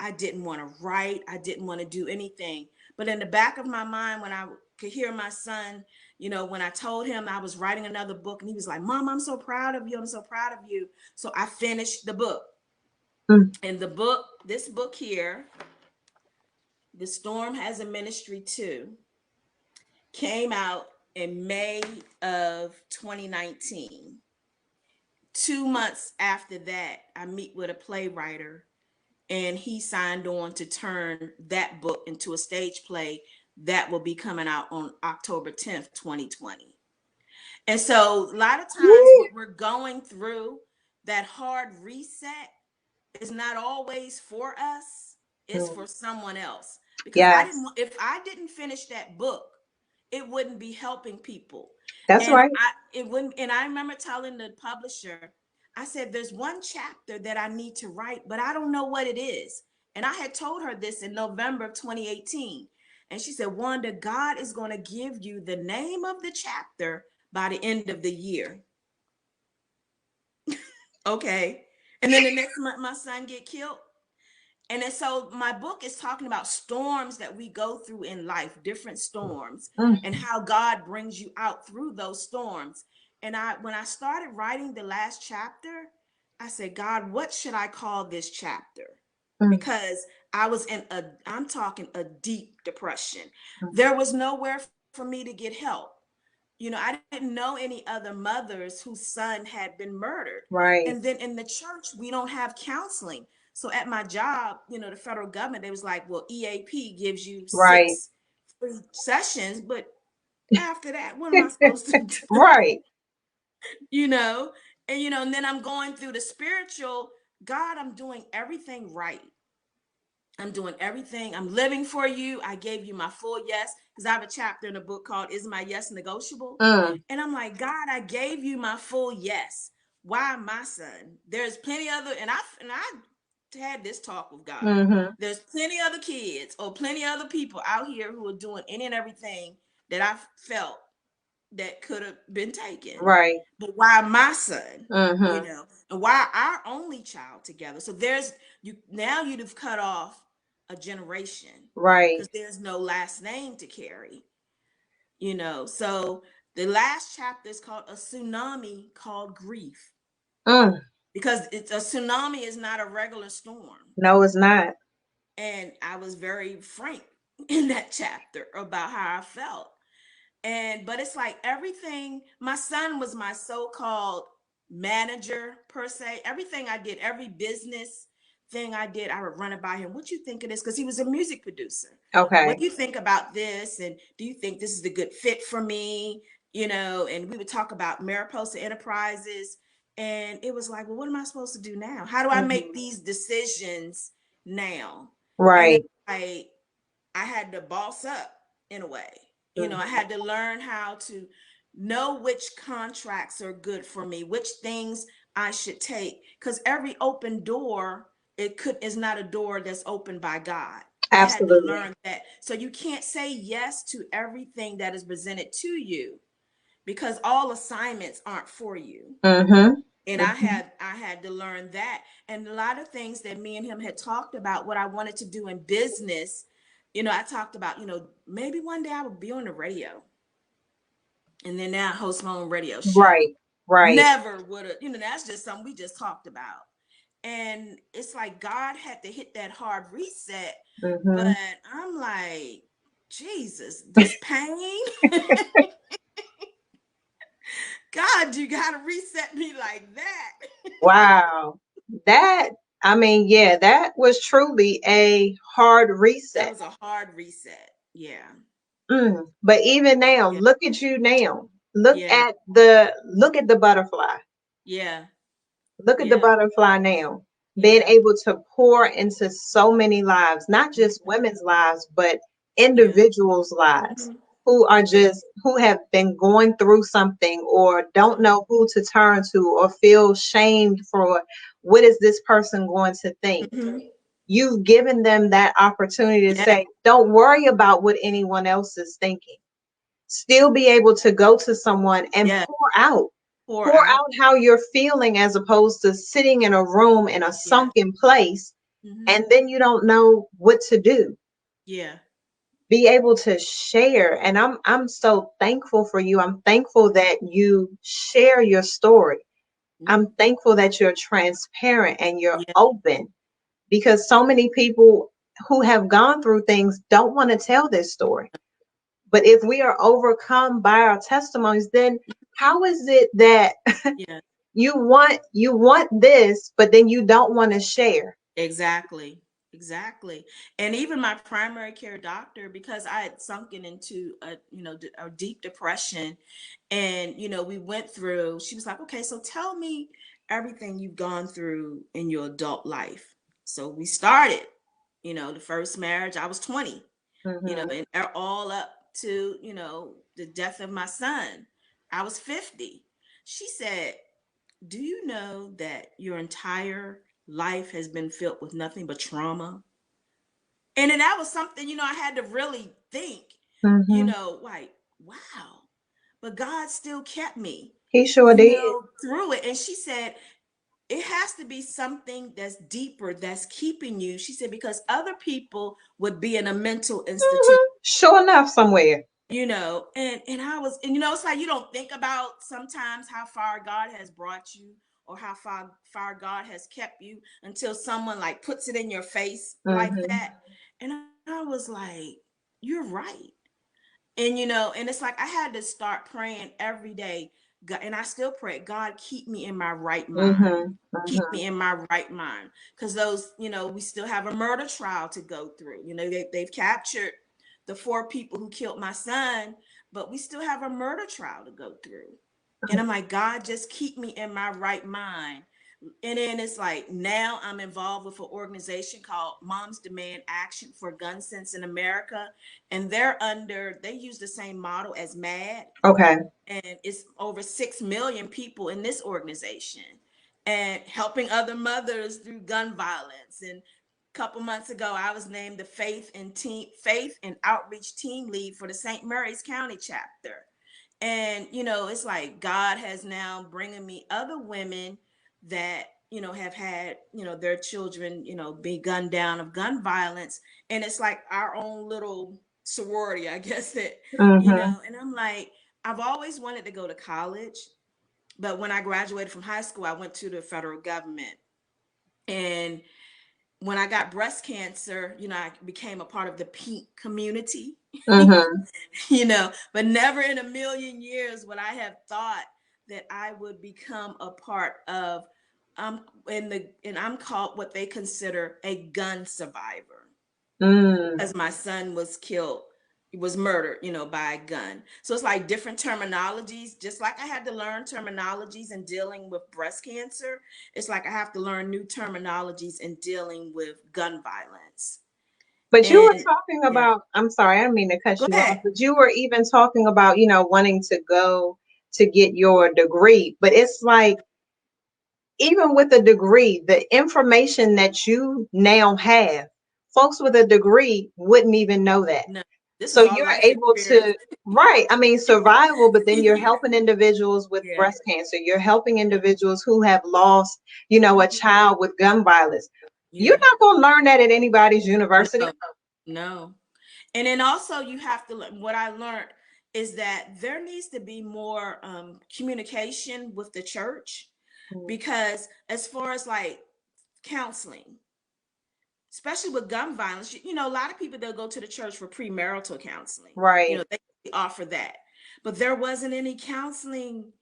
I didn't want to write. I didn't want to do anything. But in the back of my mind, when I could hear my son, when I told him I was writing another book, and he was like, Mom, I'm so proud of you. I'm so proud of you. So I finished the book. Mm. And this book here, The Storm Has a Ministry Too, came out in May of 2019. 2 months after that, I meet with a playwright, and he signed on to turn that book into a stage play that will be coming out on October 10th, 2020. And so a lot of times Woo. what we're going through, that hard reset, is not always for us. It's Mm. for someone else. Because Yes. if I didn't finish that book, it wouldn't be helping people. That's And right. it wouldn't, and I remember telling the publisher, I said, there's one chapter that I need to write, but I don't know what it is. And I had told her this in November of 2018. And she said, Wanda, God is going to give you the name of the chapter by the end of the year. Okay. And then the next month, my son get killed. And then so my book is talking about storms that we go through in life, different storms, Mm. and how God brings you out through those storms. And when I started writing the last chapter, I said, God, what should I call this chapter? Mm. Because I'm talking a deep depression. Mm. There was nowhere for me to get help. I didn't know any other mothers whose son had been murdered. And Right. then in the church, we don't have counseling. So at my job, the federal government, they was like, well, EAP gives you Right. 6 sessions, but after that, what am I supposed to do? Right. you know, and then I'm going through the spiritual. God, I'm doing everything right. I'm doing everything. I'm living for you. I gave you my full yes, because I have a chapter in the book called Is My Yes Negotiable? Mm. And I'm like, God, I gave you my full yes. Why my son? There's plenty other, and I had this talk with God. Mm-hmm. There's plenty other kids or plenty other people out here who are doing any and everything that I felt that could have been taken. Right. But why my son? Mm-hmm. And why our only child together? So you'd have cut off a generation, Right. because there's no last name to carry. So the last chapter is called A Tsunami Called Grief, Mm. because it's a tsunami is not a regular storm. No, it's not. And I was very frank in that chapter about how I felt. But it's like everything, my son was my so-called manager per se. Everything I did, every business thing I did, I would run it by him. What you think of this? Because he was a music producer. What Okay. do you think about this? And do you think this is a good fit for me? And we would talk about Mariposa Enterprises. And it was like, well, what am I supposed to do now? How do I make Mm-hmm. these decisions now? And Right. it's like I had to boss up in a way. I Mm-hmm. had to learn how to know which contracts are good for me, which things I should take. Because every open door is not a door that's opened by God. I had to Absolutely. learn that. So you can't say yes to everything that is presented to you, because all assignments aren't for you. Mm-hmm. And Mm-hmm. I had to learn that. And a lot of things that me and him had talked about, what I wanted to do in business, I talked about, maybe one day I would be on the radio, and then now I host my own radio show. Right. Right. Never would have, that's just something we just talked about. And it's like God had to hit that hard reset. But Mm-hmm. I'm like, Jesus, this pain, God, you got to reset me like that. Wow. That, I mean, yeah, that was truly a hard That reset. was a hard reset. Yeah. But even now, Yeah. look at you now. Yeah. Look at the butterfly. Yeah. Look at the Yeah. butterfly now, being Yeah. able to pour into so many lives, not just Mhm. women's lives, but Yeah. individuals' lives Mhm. who Yeah. have been going through something or don't know who to turn to or feel shamed for what is this person going to think. Mhm. You've given them that opportunity to Yeah. say, don't worry about what anyone else is thinking. Still be able to go to someone and Yeah. Pour pour out. out how you're feeling as opposed to sitting in a room in a Yeah. sunken place Mhm. and then you don't know what to do. Yeah. Be able to share, and I'm so thankful for you. I'm thankful that you share your story. I'm Mhm. thankful that you're transparent and you're Yeah. open, because so many people who have gone through things don't want to tell their story. But if we are overcome by our testimonies, then how is it that Yeah. you want this, but then you don't want to share? Exactly. Exactly. And even my primary care doctor, because I had sunken into a deep depression, and we went through, she was like, okay, so tell me everything you've gone through in your adult life. So we started, the first marriage, I was 20, Hmm. and all up to, the death of my son, I was 50. She said, do you know that your entire life has been filled with nothing but trauma? And then that was something, I had to really think, Hmm. like, wow, but God still kept me, He sure did. through it. And she said, it has to be something that's deeper that's keeping you. She said, because other people would be in a mental institution, Sure enough, somewhere. and I was, and it's like, you don't think about sometimes how far God has brought you, or how far God has kept you, until someone like puts it in your face like Hmm. that. And I was like, you're right. And it's like I had to start praying every day. God, and I still pray, God, keep me in my right mind. Hmm. Keep Hmm. me in my right mind. Because those, we still have a murder trial to go through. They've captured the 4 people who killed my son, but we still have a murder trial to go through. And I'm like, God, just keep me in my right mind. And then it's like, now I'm involved with an organization called Moms Demand Action for Gun Sense in America. And they use the same model as MAD. Okay. And it's over 6 million people in this organization, and helping other mothers through gun violence. And a couple months ago, I was named the Faith and Outreach Team Lead for the St. Mary's County chapter. And it's like God has now bringing me other women that have had their children be gunned down of gun violence. And it's like our own little sorority, I guess, that Hmm. and I'm like, I've always wanted to go to college, but when I graduated from high school, I went to the federal government. And when I got breast cancer, I became a part of the pink community. Hmm. But never in a million years would I have thought that I would become a part of and I'm called what they consider a gun survivor, Mm. as my son was killed, he was murdered, by a gun. So it's like different terminologies. Just like I had to learn terminologies in dealing with breast cancer, it's like I have to learn new terminologies in dealing with gun violence. But you were And talking yeah, about, I'm sorry, I didn't mean to cut go you off, ahead. but you were even talking about, wanting to go to get your degree. But it's like even with a degree, the information that you now have, folks with a degree wouldn't even know that. No, this So is all you're life able experience. to, right? I mean, survival, but then you're helping individuals with Yeah. breast cancer. You're helping individuals who have lost, you know, a child with gun violence. You're Yeah. not going to learn that at anybody's university. No. No. And then also you have to what I learned is that there needs to be more communication with the church, because as far as like counseling, especially with gun violence, a lot of people, they'll go to the church for premarital counseling. Right, They offer that, but there wasn't any counseling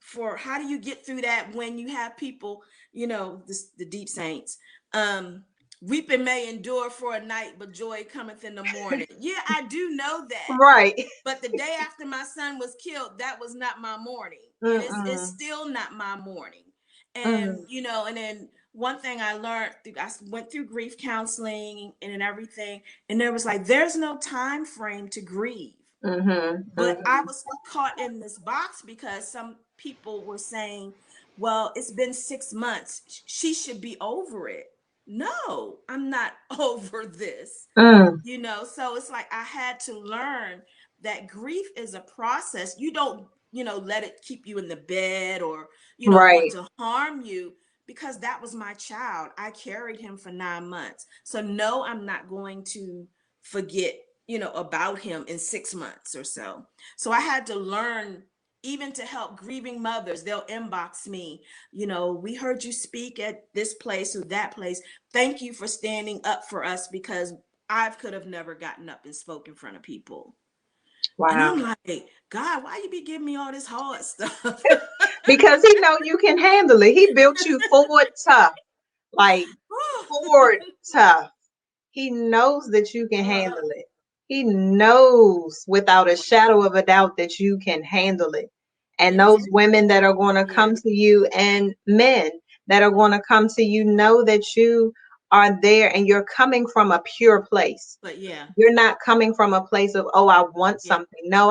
for how do you get through that when you have people, the deep saints, um weeping may endure for a night, but joy cometh in the morning. Yeah, I do know that. right. But the day after my son was killed, that was not my morning. And it's Mm-mm, still not my morning. And, mm, and then one thing I learned, I went through grief counseling and everything. And there was like, there's no time frame to grieve. mm-hmm, But I was caught in this box because some people were saying, well, it's been 6 months. She should be over it. No, I'm not over this. mm, So it's like I had to learn that grief is a process. You don't, let it keep you in the bed or, want right, to harm you, because that was my child. I carried him for 9 months. So no, I'm not going to forget, about him in 6 months or so. So I had to learn, even to help grieving mothers. They'll inbox me, we heard you speak at this place or that place. Thank you for standing up for us, because I could have never gotten up and spoke in front of people. And wow. I'm like, God, why you be giving me all this hard stuff? Because he know you can handle it. He built you forward tough, like forward tough. He knows that you can Oh, handle it. He knows without a shadow of a doubt that you can handle it. And it was, those women that are going to yeah, come to you and men that are going to come to you know that you are there and you're coming from a pure place. but yeah, You're not coming from a place of, oh, I want yeah, something. No,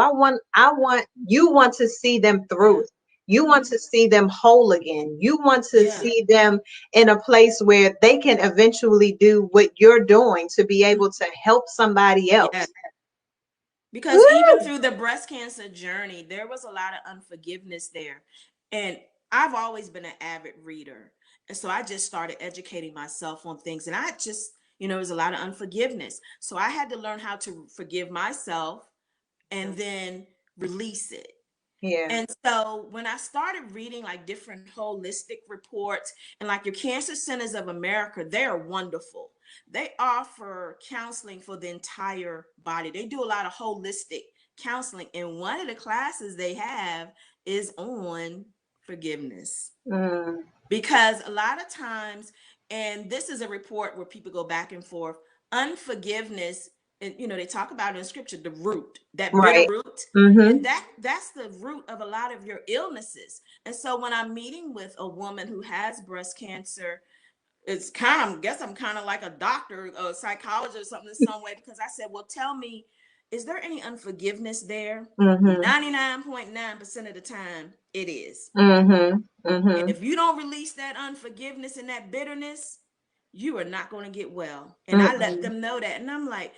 you want to see them through yeah, it. You want to see them whole again. You want to yeah, see them in a place where they can eventually do what you're doing to be able to help somebody yeah. else. Because even Woo! through the breast cancer journey, there was a lot of unforgiveness there. And I've always been an avid reader. And so I just started educating myself on things. And I just, there was a lot of unforgiveness. So I had to learn how to forgive myself and then release it. Yeah. And so when I started reading like different holistic reports, and like your Cancer Centers of America, they are wonderful. They offer counseling for the entire body. They do a lot of holistic counseling. And one of the classes they have is on forgiveness, Mm, because a lot of times, and this is a report where people go back and forth, unforgiveness, and they talk about in scripture the root, that bitter right. root, and Mm-hmm. that's the root of a lot of your illnesses. And so when I'm meeting with a woman who has breast cancer, it's kind of, I guess I'm kind of like a doctor, a psychologist or something in some way, because I said, well, tell me, is there any unforgiveness there? Mm-hmm. 99.9% of the time it is. Mm-hmm. And Mm-hmm. if you don't release that unforgiveness and that bitterness, you are not going to get well. And I let Mm-hmm. them know that. And I'm like,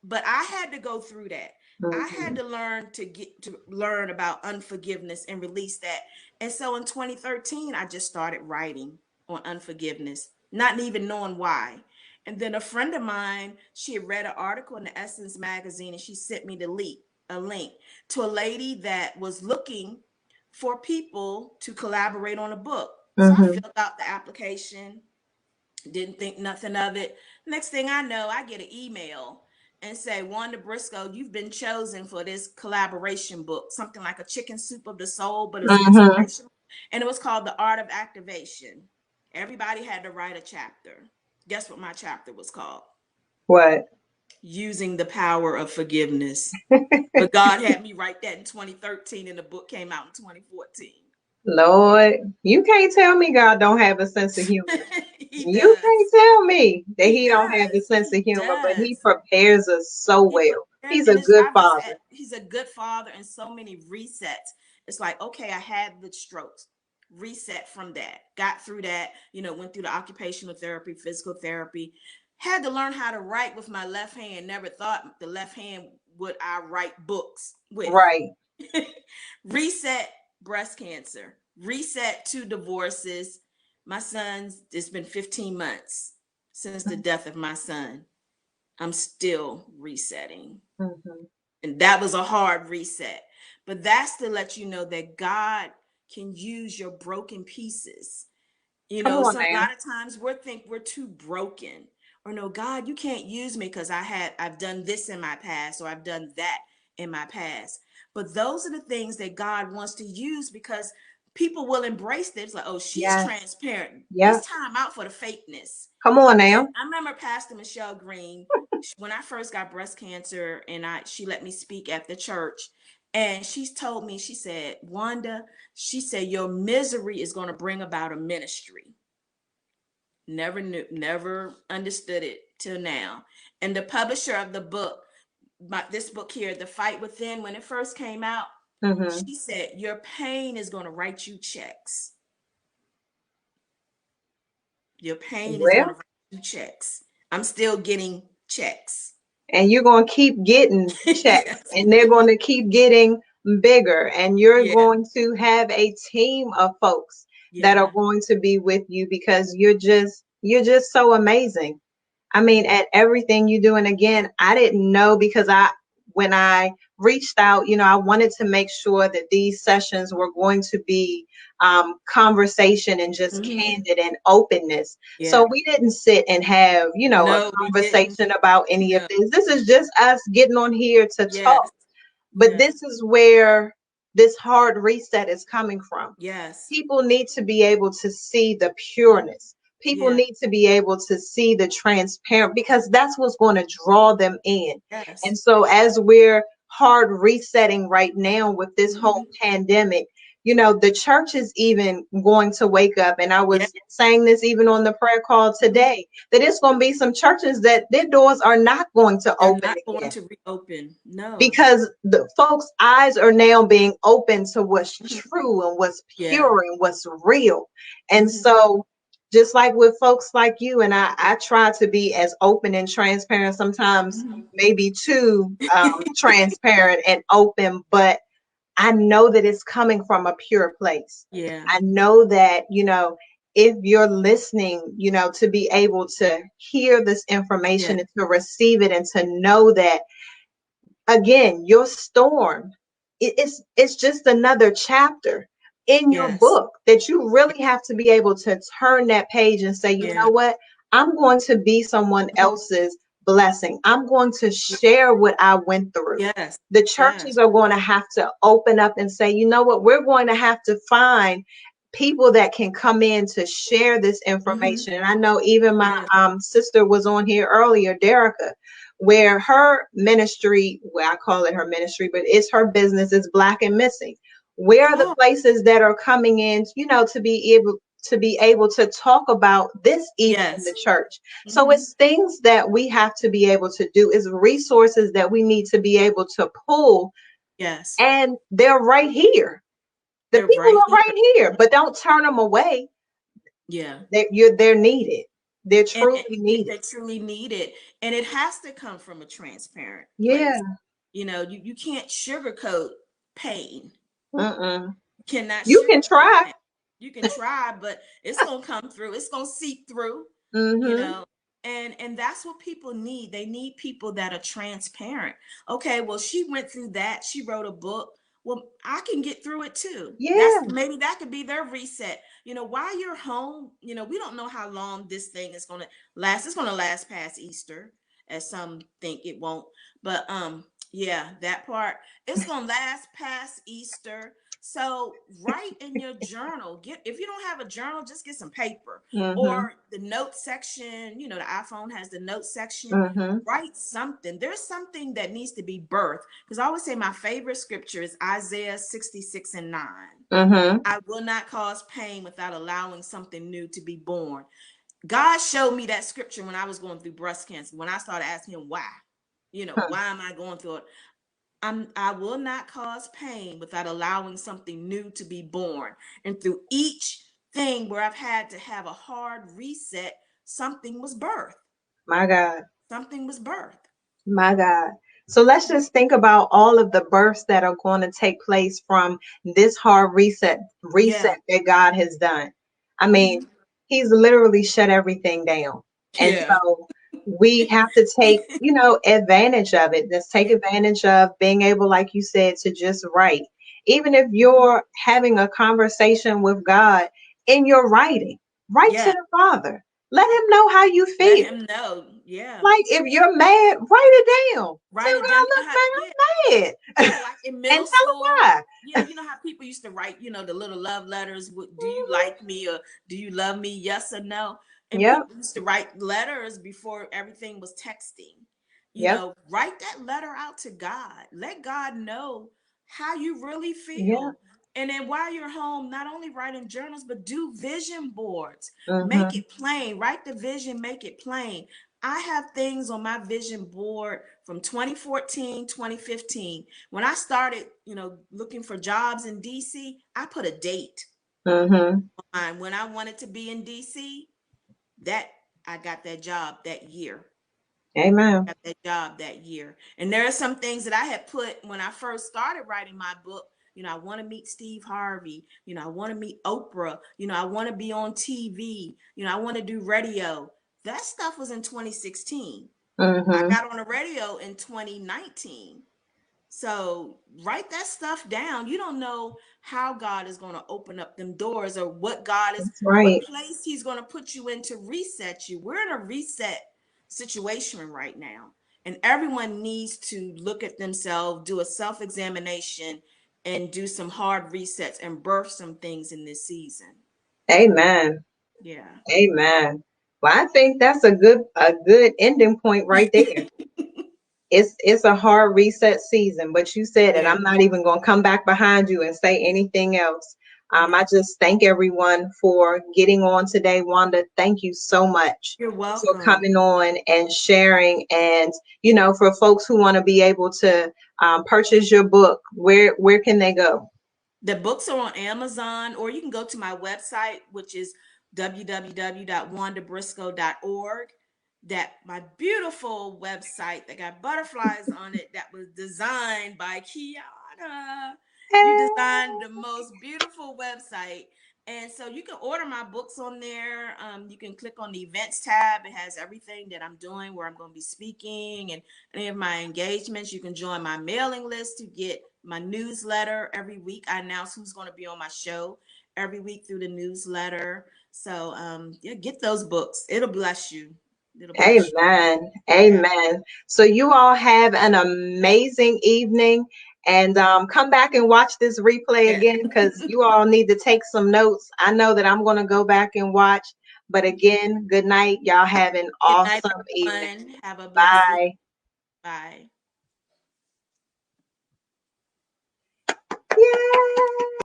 but I had to go through that. I had Mm-hmm. to learn about unforgiveness and release that. And so in 2013, I just started writing on unforgiveness, not even knowing why. And then a friend of mine, she had read an article in the Essence magazine, and she sent me a link to a lady that was looking for people to collaborate on a book. So I Mm-hmm. filled out the application, didn't think nothing of it. Next thing I know, I get an email and say, Wanda Briscoe, you've been chosen for this collaboration book, something like a chicken soup of the soul, but it's Mm-hmm. inspirational. And it was called The Art of Activation. Everybody had to write a chapter. Guess what my chapter was called? What? Using the Power of Forgiveness. But God had me write that in 2013, and the book came out in 2014. Lord, you can't tell me God don't have a sense of humor. He You can't does. tell me that He he don't have a does. sense He of humor, but he does. prepares us so He well. prepared, He's and a it's, good I was father. at, he's a good father, and so many resets. It's like, okay, I had the strokes. reset from that, got through that, went through the occupational therapy, physical therapy, had to learn how to write with my left hand. Never thought the left hand would I write books with. Right. Reset breast cancer, reset 2 divorces. My son's, it's been 15 months since the death of my son. I'm still resetting. Mm-hmm. And that was a hard reset. But that's to let you know that God can use your broken pieces. Come on A now. lot of times we think we're too broken. Or no, God, you can't use me because I've done this in my past, or I've done that in my past. But those are the things that God wants to use, because people will embrace this. Like, oh, she's Yes. transparent. Yep. It's time out for the fakeness. Come on And now. I remember Pastor Michelle Green, when I first got breast cancer, and she let me speak at the church. And she's told me, she said, Wanda, she said, your misery is going to bring about a ministry. Never knew, never understood it till now. And the publisher of the book, this book here, The Fight Within, when it first came out, Mm-hmm. she said, your pain is going to write you checks. Your pain is going to Well, write you checks. I'm still getting checks. and you're going to keep getting checks, Yes. and they're going to keep getting bigger, and you're Yeah. going to have a team of folks that are Yeah. going to be with you, because you're just so amazing. I mean, at everything you do. And again, I didn't know, because when I reached out, I wanted to make sure that these sessions were going to be conversation and just Mm-hmm. candid and openness. So Yeah. we didn't sit and have, a No, we didn't. conversation about any of No. this. This is just us getting on here to Yes. talk. But Yeah. this is where this hard reset is coming from. Yes. People need to be able to see the pureness. People Yeah. need to be able to see the transparent, because that's what's going to draw them in. Yes. And so, as we're hard resetting right now with this whole Mm-hmm. pandemic, the church is even going to wake up. And I Yeah. was saying this even on the prayer call Mm-hmm. today, that it's going to be some churches that their doors are not going to They're open not going again, to reopen. No. because the folks' eyes are now being open to what's Mhm. true and what's Yeah. pure and what's real. And Mm-hmm. so, just like with folks like you and I try to be as open and transparent, sometimes Mm-hmm. maybe too transparent and open, but I know that it's coming from a pure place. Yeah. I know that, if you're listening, to be able to hear this Yeah. information and to receive it, and to know that, again, your storm, it's just another chapter in your Yes. book, that you really have to be able to turn that page and say, you Yeah. know what, I'm going to be someone else's blessing. I'm going to share what I went through. Yes. The churches Yes. are going to have to open up and say, you know what, we're going to have to find people that can come in to share this Mm-hmm. information. And I know even my Yes. sister was on here earlier, Derica, where her ministry, well, I call it her ministry, but it's her business, is Black and Missing. Where are the Oh, places that are coming in, to be able to talk about this even in the yes. church? So Mm-hmm. it's things that we have to be able to do, is resources that we need to be able to pull, Yes. and they're right here. The They're people right are here. right here, but don't turn them away. Yeah. They're needed. They're And truly needed. they truly need it. And it has to come from a transparent Yeah. place. You can't sugarcoat pain. Mm-mm. You cannot You can sugarcoat try. pain. You can try, but it's gonna come through. It's gonna seep through, you Mm-hmm. know. And that's what people need. They need people that are transparent. Okay, well, she went through that. She wrote a book. Well, I can get through it too. That's Yeah. maybe that could be their reset. While you're home, we don't know how long this thing is gonna last. It's gonna last past Easter, as some think it won't. But yeah, that part, it's gonna last past Easter. So write in your journal. If you don't have a journal, just get some paper Mm-hmm. or the note section. The iPhone has the note section. Mm-hmm. Write something. There's something that needs to be birthed. Because I always say my favorite scripture is Isaiah 66:9. Mm-hmm. I will not cause pain without allowing something new to be born. God showed me that scripture when I was going through breast cancer. When I started asking him why, why am I going through it? I will not cause pain without allowing something new to be born. And through each thing where I've had to have a hard reset, something was birthed. My God. Something was birthed. My God. So let's just think about all of the births that are going to take place from this hard reset Yeah. that God has done. I mean, Hmm. he's literally shut everything down. And Yeah. so we have to take, advantage of it. Let's take Yeah. advantage of being able, like you said, to just write. Even if Mhm. you're having a conversation with God in your writing, write to Yeah. the Father. Let him know how you Let feel. him know. Yeah. Like if you're mad, write it down. Tell Write it down. God, You know look, how, yeah. man, I'm mad. Yeah, like in And middle tell him school, why. yeah, you know how people used to write, the little love letters, do you Mhm. like me or do you love me? Yes or no. And Yep, people used to write letters before everything was texting. yep, Write that letter out to God. Let God know how you really yep. feel. And then while you're home, not only write in journals, but do vision boards. Make Mm-hmm. it plain. Write the vision, make it plain. I have things on my vision board from 2014, 2015. When I started, looking for jobs in DC, I put a date Mm-hmm. on when I wanted to be in DC. That I got that job that year. Amen. Got that job that year. And there are some things that I had put when I first started writing my book. I want to meet Steve Harvey. I want to meet Oprah. I want to be on TV. I want to do radio. That stuff was in 2016. I Mm-hmm. got on the radio in 2019. So write that stuff down. You don't know how God is going to open up them doors or That's what right. place he's going to put you in to reset you. We're in a reset situation right now. And everyone needs to look at themselves, do a self-examination, and do some hard resets and birth some things in this season. Amen. Yeah. Amen. Well, I think that's a good ending point right there. It's a hard reset season, but you said it. Yeah. I'm not even going to come back behind you and say anything else. I Yeah. just thank everyone for getting on today. Wanda, thank you so much You're for welcome. coming on and sharing. And for folks who want to be able to purchase your book, where can they go? The books are on Amazon, or you can go to my website, which is www.wandabriscoe.org. That my beautiful website that got butterflies on it that was designed by Keona. You designed the most beautiful website. And so you can order my books on there. You can click on the events tab. It has everything that I'm doing, where I'm going to be speaking, and any of my engagements. You can join my mailing list to get my newsletter every week. I announce who's going to be on my show every week through the newsletter. So yeah, get those books. It'll bless you. It'll bless you. Amen. Yeah. Amen. So you all have an amazing evening and come back and watch this replay Yeah. again because you all need to take some notes. I know that I'm going to go back and watch. But again, good night. Y'all have an Good night, awesome evening. everyone. Have a blessed week. Bye. Bye.